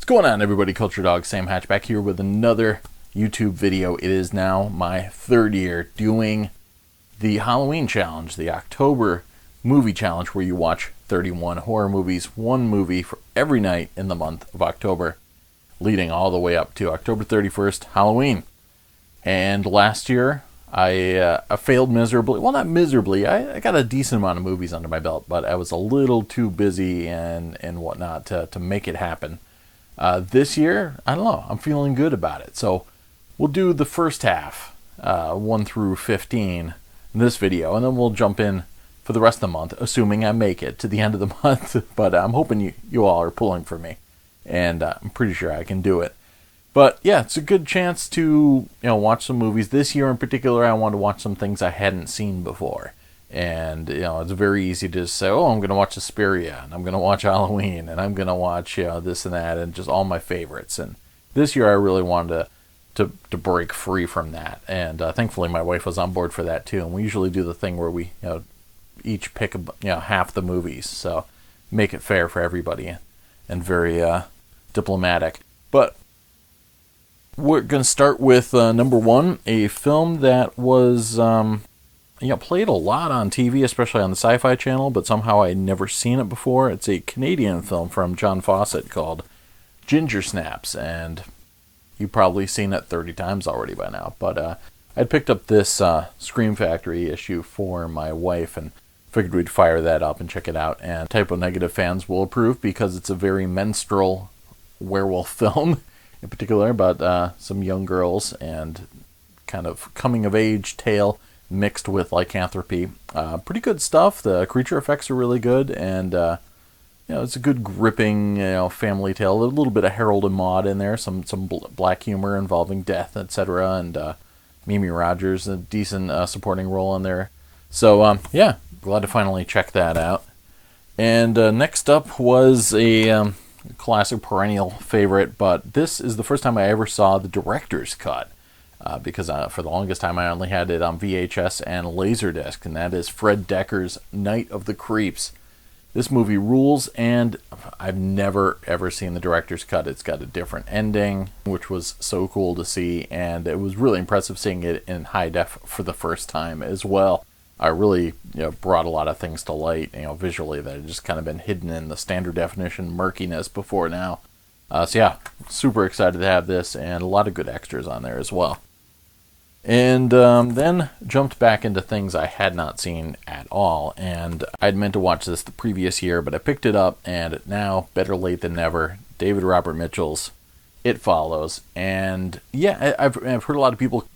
What's going on, everybody? Culture Dog Sam Hatch back here with another YouTube video. It is now my third year doing the Halloween challenge, the October movie challenge, where you watch 31 horror movies, one movie for every night in the month of October, leading all the way up to October 31st, Halloween. And last year, I failed miserably. Well, not miserably. I got a decent amount of movies under my belt, but I was a little too busy and whatnot to make it happen. This year, I don't know. I'm feeling good about it. So we'll do the first half, 1 through 15, in this video, and then we'll jump in for the rest of the month, assuming I make it to the end of the month. But I'm hoping you all are pulling for me, and I'm pretty sure I can do it. But yeah, it's a good chance to watch some movies. This year in particular, I want to watch some things I hadn't seen before. And it's very easy to say, oh, I'm going to watch Suspiria, and I'm going to watch Halloween, and I'm going to watch this and that, and just all my favorites. And this year I really wanted to break free from that. And thankfully my wife was on board for that too. And we usually do the thing where we each pick half the movies, so make it fair for everybody and very diplomatic. But we're going to start with number one, a film that was played a lot on TV, especially on the Sci-Fi Channel, but somehow I'd never seen it before. It's a Canadian film from John Fawcett called Ginger Snaps, and you've probably seen it 30 times already by now. But I'd picked up this Scream Factory issue for my wife and figured we'd fire that up and check it out. And Typo Negative fans will approve because it's a very menstrual werewolf film, in particular about some young girls and kind of coming-of-age tale mixed with lycanthropy. Pretty good stuff. The creature effects are really good, and it's a good gripping family tale. A little bit of Harold and Maude in there, some black humor involving death, etc. And Mimi Rogers, a decent supporting role in there. So glad to finally check that out. And next up was a classic perennial favorite, but this is the first time I ever saw the director's cut. Because for the longest time I only had it on VHS and Laserdisc, and that is Fred Dekker's Night of the Creeps. This movie rules, and I've never ever seen the director's cut. It's got a different ending, which was so cool to see, and it was really impressive seeing it in high def for the first time as well. I really brought a lot of things to light visually that had just kind of been hidden in the standard definition murkiness before now. Super excited to have this, and a lot of good extras on there as well. And then jumped back into things I had not seen at all, and I'd meant to watch this the previous year, but I picked it up, and now, better late than never, David Robert Mitchell's It Follows. And I've heard a lot of people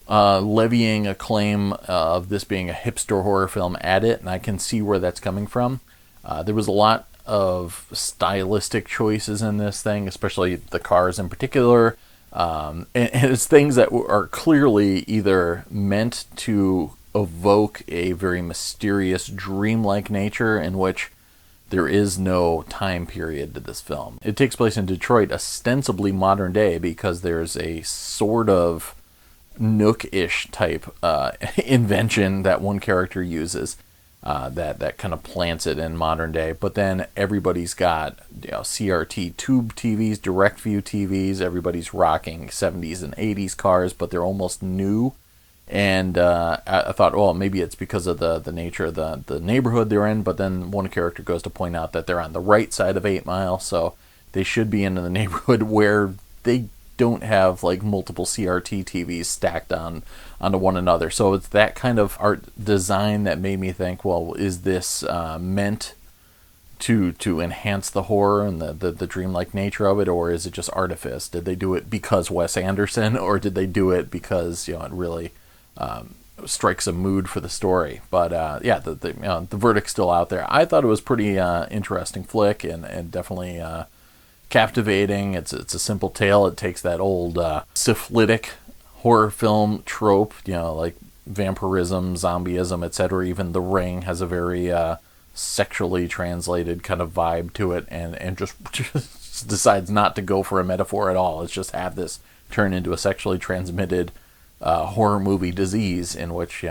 levying a claim of this being a hipster horror film at it, and I can see where that's coming from. There was a lot of stylistic choices in this thing, especially the cars in particular. And it's things that are clearly either meant to evoke a very mysterious, dreamlike nature in which there is no time period to this film. It takes place in Detroit, ostensibly modern day, because there's a sort of Nook-ish type invention that one character uses. That kind of plants it in modern day, but then everybody's got CRT tube TVs, direct view TVs. Everybody's rocking 70s and 80s cars, but they're almost new. And I thought, well, maybe it's because of the nature of the neighborhood they're in. But then one character goes to point out that they're on the right side of 8 Mile, so they should be in the neighborhood where they don't have like multiple CRT TVs stacked onto one another. So it's that kind of art design that made me think, well, is this meant to enhance the horror and the dreamlike nature of it, or is it just artifice? Did they do it because Wes Anderson, or did they do it because it really strikes a mood for the story? But the verdict's still out there. I thought it was pretty interesting flick and definitely captivating. It's a simple tale. It takes that old syphilitic horror film trope, like vampirism, zombieism, etc. Even The Ring has a very sexually translated kind of vibe to it, and just decides not to go for a metaphor at all. It's just have this turn into a sexually transmitted horror movie disease in which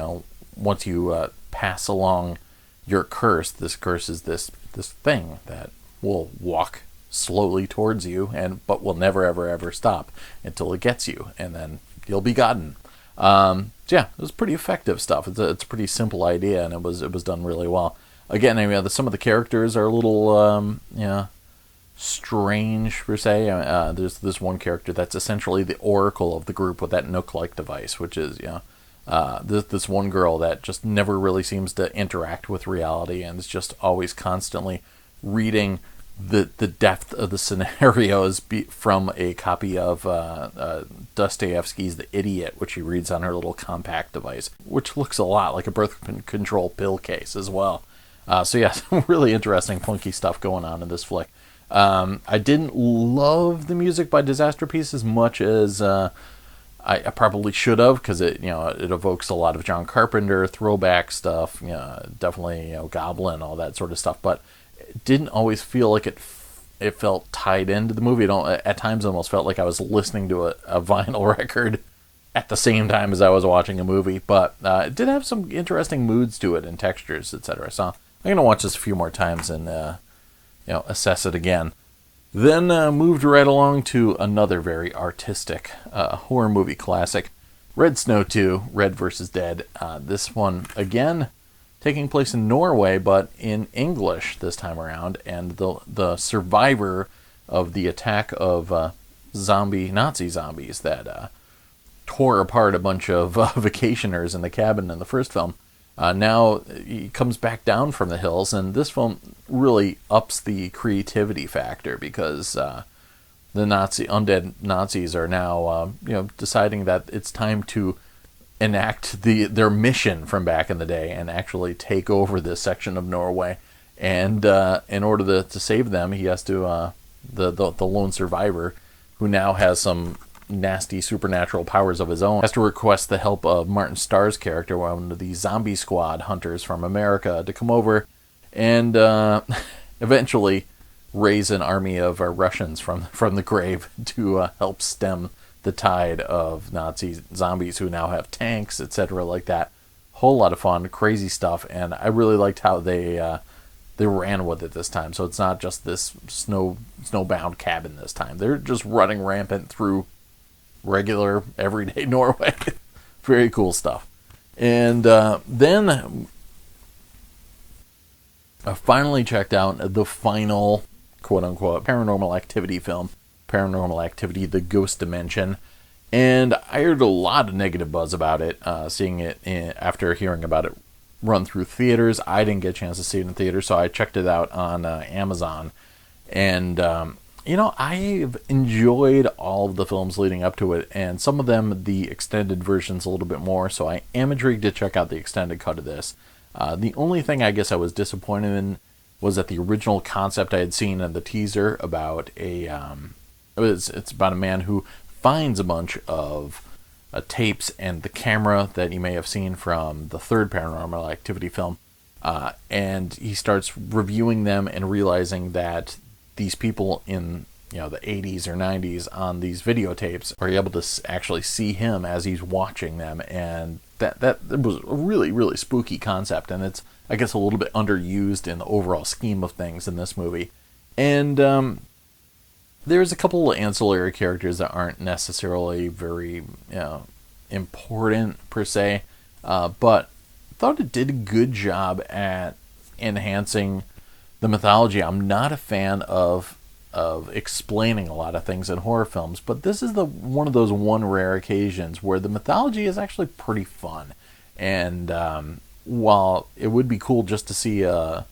once you pass along your curse, this curse is this thing that will walk slowly towards you, but will never ever ever stop until it gets you, and then you'll be gotten. So yeah, it was pretty effective stuff. It's a pretty simple idea, and it was done really well. Again, I mean, some of the characters are a little strange per se. There's this one character that's essentially the oracle of the group with that Nook-like device, which is this one girl that just never really seems to interact with reality and is just always constantly reading the depth of the scenarios from a copy of Dostoevsky's The Idiot, which she reads on her little compact device, which looks a lot like a birth control pill case as well. So yeah, some really interesting, funky stuff going on in this flick. I didn't love the music by Disasterpeace as much as I probably should have, because it evokes a lot of John Carpenter throwback stuff, definitely Goblin, all that sort of stuff, but it didn't always feel like it felt tied into the movie. At times it almost felt like I was listening to a vinyl record at the same time as I was watching a movie, but it did have some interesting moods to it and textures, etc. So I'm going to watch this a few more times and assess it again. Then moved right along to another very artistic horror movie classic, Red Snow 2, Red vs. Dead. This one, again, taking place in Norway, but in English this time around, and the survivor of the attack of Nazi zombies that tore apart a bunch of vacationers in the cabin in the first film. Now he comes back down from the hills, and this film really ups the creativity factor because the undead Nazis are now deciding that it's time to enact their mission from back in the day and actually take over this section of Norway. And in order to save them, he has to the lone survivor, who now has some nasty supernatural powers of his own, has to request the help of Martin Starr's character, one of the zombie squad hunters from America, to come over and eventually raise an army of Russians from the grave to help stem the tide of Nazi zombies who now have tanks, etc. like that. Whole lot of fun, crazy stuff, and I really liked how they ran with it this time. So it's not just this snowbound cabin this time. They're just running rampant through regular, everyday Norway. Very cool stuff. And then I finally checked out the final, quote-unquote, Paranormal Activity film, Paranormal Activity: The Ghost Dimension. And I heard a lot of negative buzz about it, seeing it after hearing about it run through theaters. I didn't get a chance to see it in theaters, so I checked it out on Amazon. And I've enjoyed all of the films leading up to it, and some of them, the extended versions, a little bit more, so I am intrigued to check out the extended cut of this. The only thing I guess I was disappointed in was that the original concept I had seen in the teaser about it's about a man who finds a bunch of tapes and the camera that you may have seen from the third Paranormal Activity film, and he starts reviewing them and realizing that these people in the 80s or 90s on these videotapes are able to actually see him as he's watching them, and that was a really, really spooky concept, and it's, I guess, a little bit underused in the overall scheme of things in this movie. And there's a couple of ancillary characters that aren't necessarily very important per se, but I thought it did a good job at enhancing the mythology. I'm not a fan of explaining a lot of things in horror films, but this is one of those rare occasions where the mythology is actually pretty fun. And while it would be cool just to see a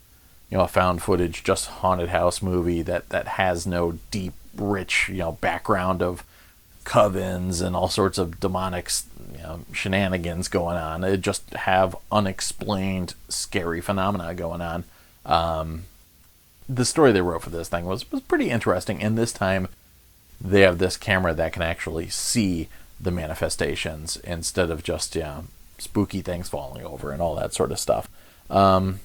found footage, just haunted house movie that has no deep, rich background of covens and all sorts of demonic shenanigans going on, it just have unexplained scary phenomena going on. The story they wrote for this thing was pretty interesting, and this time they have this camera that can actually see the manifestations instead of just spooky things falling over and all that sort of stuff. So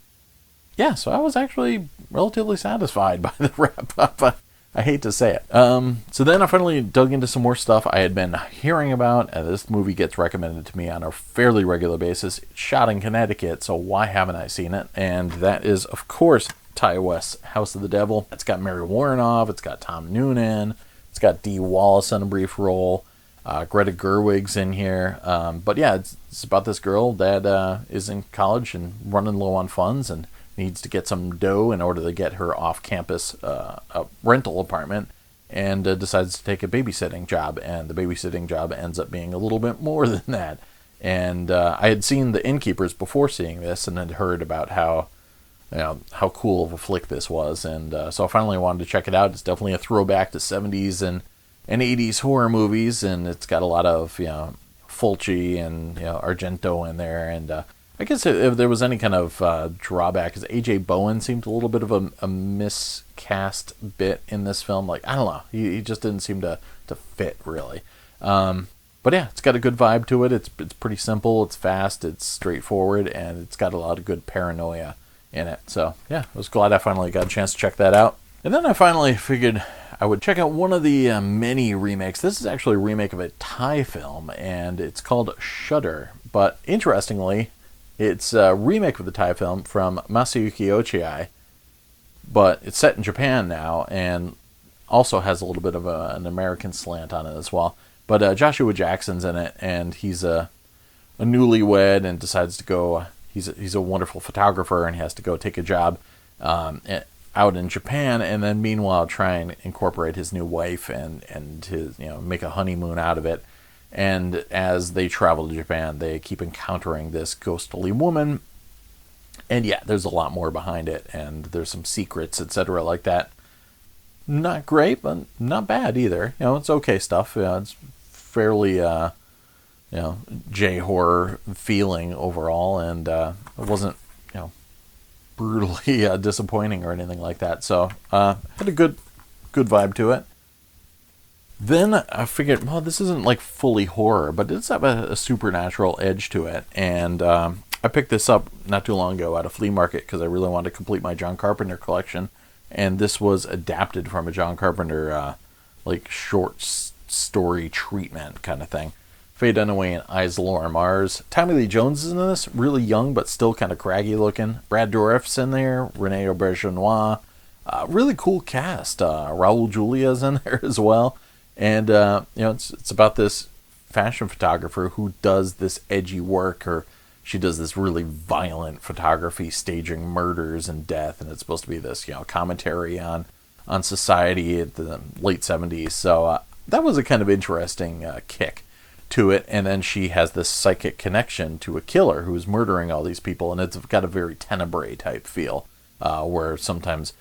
I was actually relatively satisfied by the wrap-up. I hate to say it. So then I finally dug into some more stuff I had been hearing about, and this movie gets recommended to me on a fairly regular basis. It's shot in Connecticut, so why haven't I seen it? And that is, of course, Ty West's House of the Devil. It's got Mary Warrenoff, it's got Tom Noonan, it's got Dee Wallace in a brief role. Greta Gerwig's in here. But yeah, it's about this girl that is in college and running low on funds and needs to get some dough in order to get her off-campus a rental apartment, and decides to take a babysitting job. And the babysitting job ends up being a little bit more than that. And I had seen The Innkeepers before seeing this, and had heard about how cool of a flick this was. And so I finally wanted to check it out. It's definitely a throwback to 70s and 80s horror movies, and it's got a lot of Fulci and Argento in there. And I guess if there was any kind of drawback, is A.J. Bowen seemed a little bit of a miscast bit in this film. Like, I don't know, he just didn't seem to fit really. But yeah, it's got a good vibe to it. It's pretty simple, it's fast, it's straightforward, and it's got a lot of good paranoia in it. So yeah, I was glad I finally got a chance to check that out. And then I finally figured I would check out one of the many remakes. This is actually a remake of a Thai film, and it's called Shudder. But interestingly, it's a remake of the Thai film from Masayuki Ochiai, but it's set in Japan now, and also has a little bit of an American slant on it as well. But Joshua Jackson's in it, and he's a newlywed and decides to go. He's a wonderful photographer, and he has to go take a job out in Japan, and then meanwhile try and incorporate his new wife and his make a honeymoon out of it. And as they travel to Japan, they keep encountering this ghostly woman. And yeah, there's a lot more behind it, and there's some secrets, etc. like that. Not great, but not bad either. It's okay stuff. It's fairly J-horror feeling overall, and it wasn't brutally disappointing or anything like that. So had a good vibe to it. Then I figured, well, this isn't like fully horror, but it does have a supernatural edge to it. And I picked this up not too long ago at a flea market because I really wanted to complete my John Carpenter collection. And this was adapted from a John Carpenter short story treatment kind of thing. Faye Dunaway and Islor Mars. Tommy Lee Jones is in this, really young but still kind of craggy looking. Brad Dourif's in there. Rene Auberjonois. Really cool cast. Raul Julia's in there as well. And it's about this fashion photographer who does this edgy work, or she does this really violent photography, staging murders and death, and it's supposed to be this commentary on society at the late 70s. So that was a kind of interesting kick to it. And then she has this psychic connection to a killer who's murdering all these people, and it's got a very Tenebrae type feel, where sometimes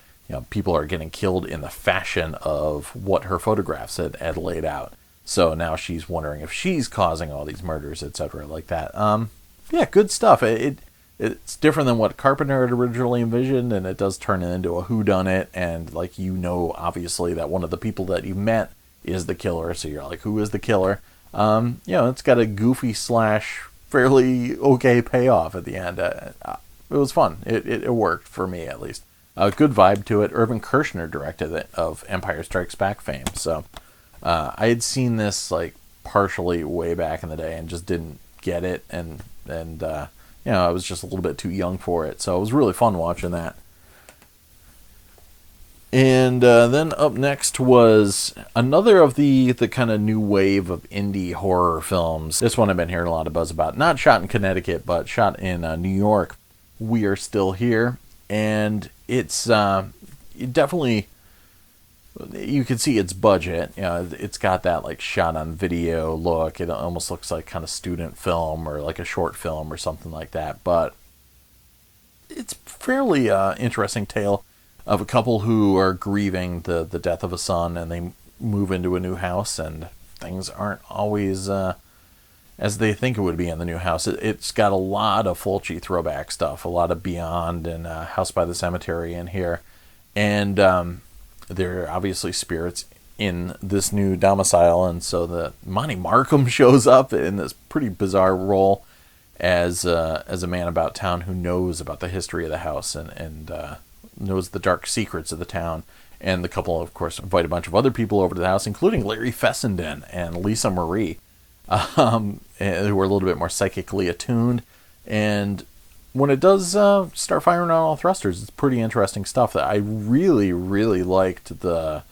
people are getting killed in the fashion of what her photographs had laid out. So now she's wondering if she's causing all these murders, etc. like that. Yeah, good stuff. It's different than what Carpenter had originally envisioned, and it does turn it into a whodunit, and obviously that one of the people that you met is the killer, so you're like, who is the killer? It's got a goofy / fairly okay payoff at the end. It was fun. It worked for me, at least. A good vibe to it. Irvin Kershner directed it, of Empire Strikes Back fame. So I had seen this partially way back in the day and just didn't get it, and I was just a little bit too young for it. So it was really fun watching that. And then up next was another of the kind of new wave of indie horror films. This one I've been hearing a lot of buzz about. Not shot in Connecticut, but shot in New York. We Are Still Here. And it's definitely, you can see its budget. It's got that shot on video look. It almost looks like kind of student film or like a short film or something like that. But it's fairly interesting tale of a couple who are grieving the death of a son, and they move into a new house, and things aren't always as they think it would be in the new house. It's got a lot of Fulci throwback stuff, a lot of Beyond and House by the Cemetery in here. And there are obviously spirits in this new domicile, and so the Monty Markham shows up in this pretty bizarre role as a man about town who knows about the history of the house and knows the dark secrets of the town. And the couple, of course, invite a bunch of other people over to the house, including Larry Fessenden and Lisa Marie, who were a little bit more psychically attuned. And when it does start firing on all thrusters, it's pretty interesting stuff. That I really, really liked the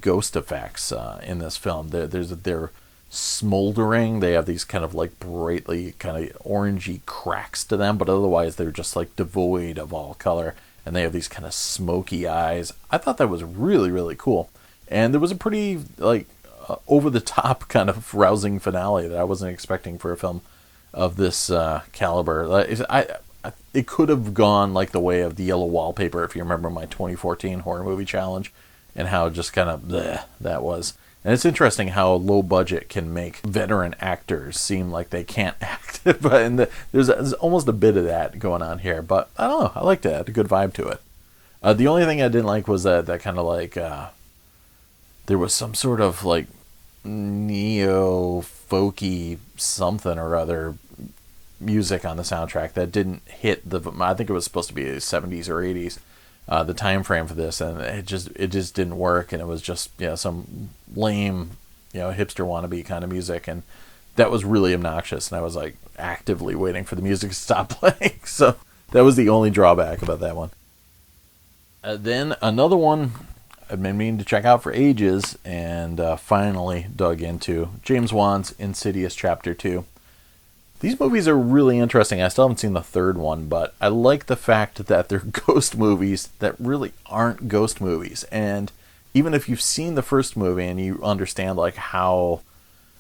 ghost effects in this film. They're smoldering. They have these kind of like brightly kind of orangey cracks to them, but otherwise they're just like devoid of all color. And they have these kind of smoky eyes. I thought that was really, really cool. And there was a pretty like over the top kind of rousing finale that I wasn't expecting for a film of this caliber. It could have gone like the way of the Yellow Wallpaper, if you remember my 2014 horror movie challenge, and how just kind of bleh that was. And it's interesting how low budget can make veteran actors seem like they can't act. But there's almost a bit of that going on here. But I don't know, I liked it. It had a good vibe to it. The only thing I didn't like was that kind of like there was some sort of like neo-folky something or other music on the soundtrack that didn't hit I think it was supposed to be 70s or 80s, the time frame for this, and it just didn't work, and it was just some lame hipster wannabe kind of music, and that was really obnoxious, and I was like actively waiting for the music to stop playing. So that was the only drawback about that one. Then another one I've been meaning to check out for ages, and finally dug into, James Wan's Insidious Chapter 2. These movies are really interesting. I still haven't seen the third one, but I like the fact that they're ghost movies that really aren't ghost movies. And even if you've seen the first movie and you understand like how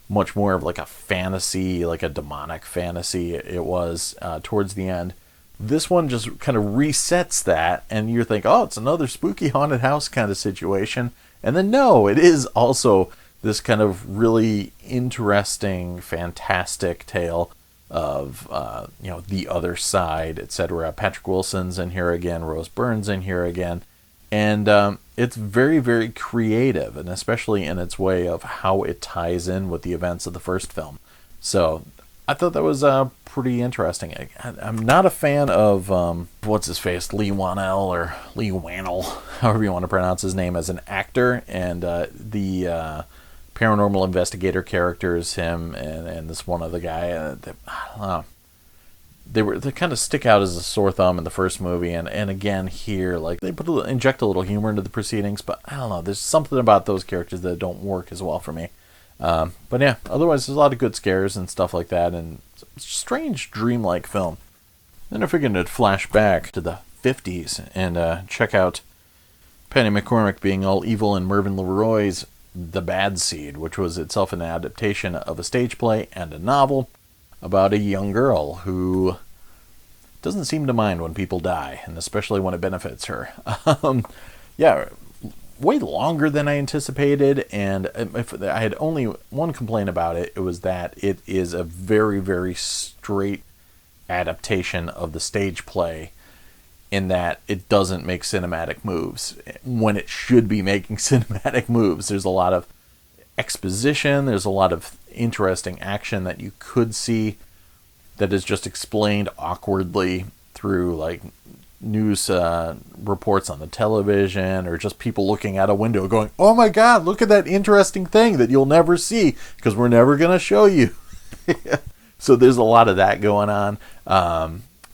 much more of like a fantasy, like a demonic fantasy it was towards the end, this one just kind of resets that, and you think, oh, it's another spooky haunted house kind of situation. And then no, it is also this kind of really interesting, fantastic tale of the other side, etc. Patrick Wilson's in here again, Rose Byrne's in here again, and it's very, very creative, and especially in its way of how it ties in with the events of the first film. So I thought that was pretty interesting. I'm not a fan of what's his face, Lee Whannell or Lee Whannell, however you want to pronounce his name, as an actor, and the paranormal investigator characters, him and this one other guy. I don't know. They kind of stick out as a sore thumb in the first movie, and again here, like they inject a little humor into the proceedings, but I don't know. There's something about those characters that don't work as well for me. But yeah, otherwise there's a lot of good scares and stuff like that, and it's a strange dreamlike film. Then I figured to flash back to the 50s and check out Patty McCormack being all evil and Mervyn LeRoy's The Bad Seed, which was itself an adaptation of a stage play and a novel about a young girl who doesn't seem to mind when people die, and especially when it benefits her. Yeah, way longer than I anticipated, and if I had only one complaint about it, it was that it is a very, very straight adaptation of the stage play, in that it doesn't make cinematic moves when it should be making cinematic moves. There's a lot of exposition, there's a lot of interesting action that you could see that is just explained awkwardly through like news reports on the television, or just people looking out a window going, oh my god, look at that interesting thing that you'll never see because we're never going to show you. So there's a lot of that going on,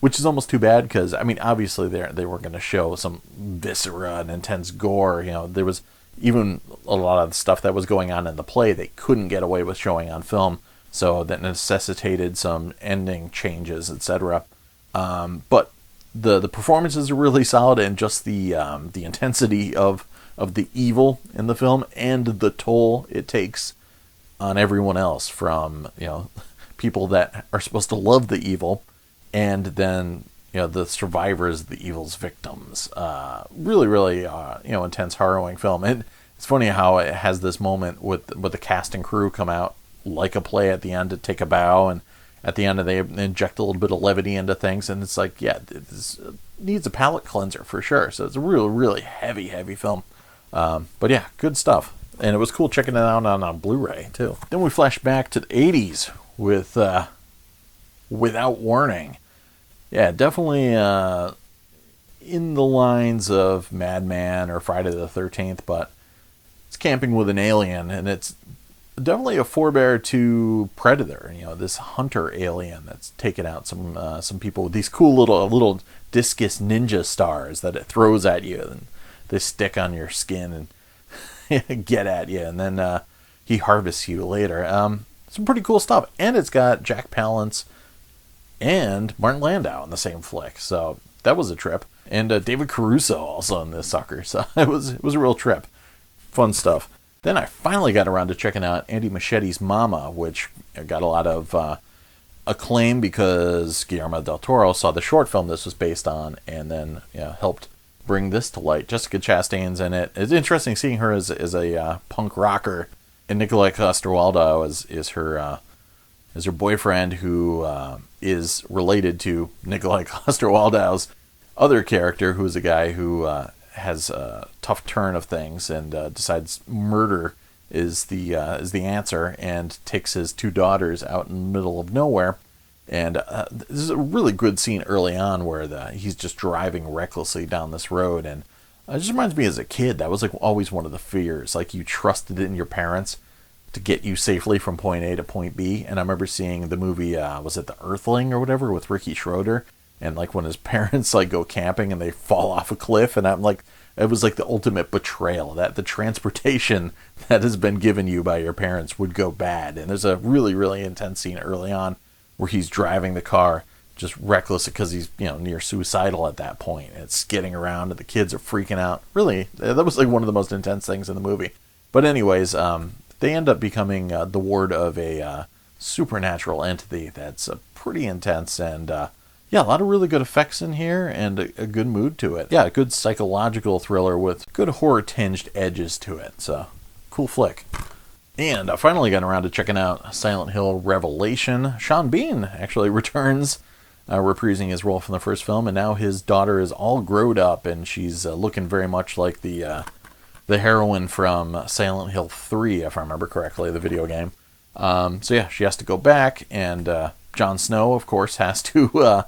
which is almost too bad, because I mean obviously they were going to show some viscera and intense gore. There was even a lot of the stuff that was going on in the play they couldn't get away with showing on film, so that necessitated some ending changes, etc. But the performances are really solid, and just the intensity of the evil in the film and the toll it takes on everyone else, from people that are supposed to love the evil, and then the survivors, the evil's victims. Really, really intense, harrowing film. And it's funny how it has this moment with the cast and crew come out like a play at the end to take a bow, and at the end they inject a little bit of levity into things, and it's like, yeah, this needs a palate cleanser for sure. So it's a really, really heavy film. But yeah, good stuff. And it was cool checking it out on Blu-ray too. Then we flash back to the 80s with Without Warning. Yeah, definitely in the lines of Madman or Friday the 13th, but it's camping with an alien, and it's definitely a forebear to Predator. You know, this hunter alien that's taken out some people with these cool little discus ninja stars that it throws at you, and they stick on your skin and get at you, and then he harvests you later. Some pretty cool stuff, and it's got Jack Palance and Martin Landau in the same flick, so that was a trip. And David Caruso also in this sucker, so it was a real trip. Fun stuff. Then I finally got around to checking out Andy Muschietti's Mama, which got a lot of acclaim because Guillermo del Toro saw the short film this was based on, and then helped bring this to light. Jessica Chastain's in it. It's interesting seeing her as a punk rocker, and Nikolai Coster-Waldau is her boyfriend, who is related to Nikolai Coster-Waldau's other character, who is a guy who has a tough turn of things and decides murder is the answer, and takes his two daughters out in the middle of nowhere. And this is a really good scene early on where he's just driving recklessly down this road, and it just reminds me as a kid, that was like always one of the fears. Like, you trusted in your parents to get you safely from point A to point B. And I remember seeing the movie, was it The Earthling or whatever, with Ricky Schroeder, and like when his parents like go camping and they fall off a cliff, and I'm like, it was like the ultimate betrayal, that the transportation that has been given you by your parents would go bad. And there's a really, really intense scene early on where he's driving the car just reckless because he's near suicidal at that point. And it's skidding around and the kids are freaking out. Really, that was like one of the most intense things in the movie. But anyways, they end up becoming the ward of a supernatural entity that's pretty intense, and a lot of really good effects in here and a good mood to it. Yeah, a good psychological thriller with good horror-tinged edges to it. So, cool flick. And I finally got around to checking out Silent Hill Revelation. Sean Bean actually returns, reprising his role from the first film, and now his daughter is all grown up, and she's looking very much like the heroine from Silent Hill 3, if I remember correctly, the video game. She has to go back, and Jon Snow, of course, has to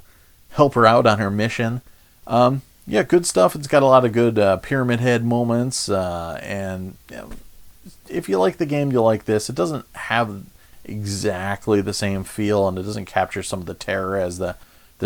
help her out on her mission. Good stuff. It's got a lot of good Pyramid Head moments, and if you like the game, you'll like this. It doesn't have exactly the same feel, and it doesn't capture some of the terror as the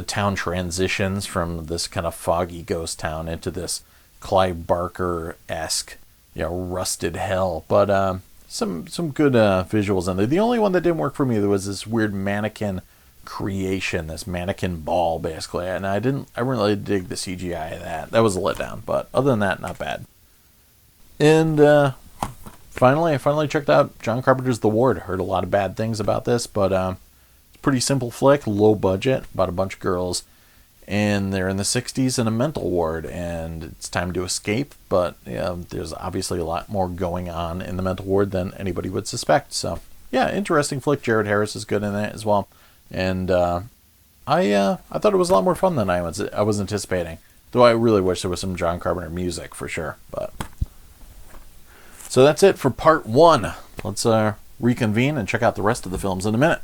town transitions from this kind of foggy ghost town into this Clive Barker-esque, rusted hell. But some good visuals in there. The only one that didn't work for me was this weird mannequin creation, this mannequin ball, basically, and I didn't really dig the CGI of that. That was a letdown, but other than that, not bad. And I finally checked out John Carpenter's The Ward. Heard a lot of bad things about this, but it's a pretty simple flick, low budget, about a bunch of girls, and they're in the 60s in a mental ward, and it's time to escape, but there's obviously a lot more going on in the mental ward than anybody would suspect. So, interesting flick. Jared Harris is good in it as well. And I thought it was a lot more fun than I was anticipating. Though I really wish there was some John Carpenter music for sure. But so that's it for part 1. Let's reconvene and check out the rest of the films in a minute.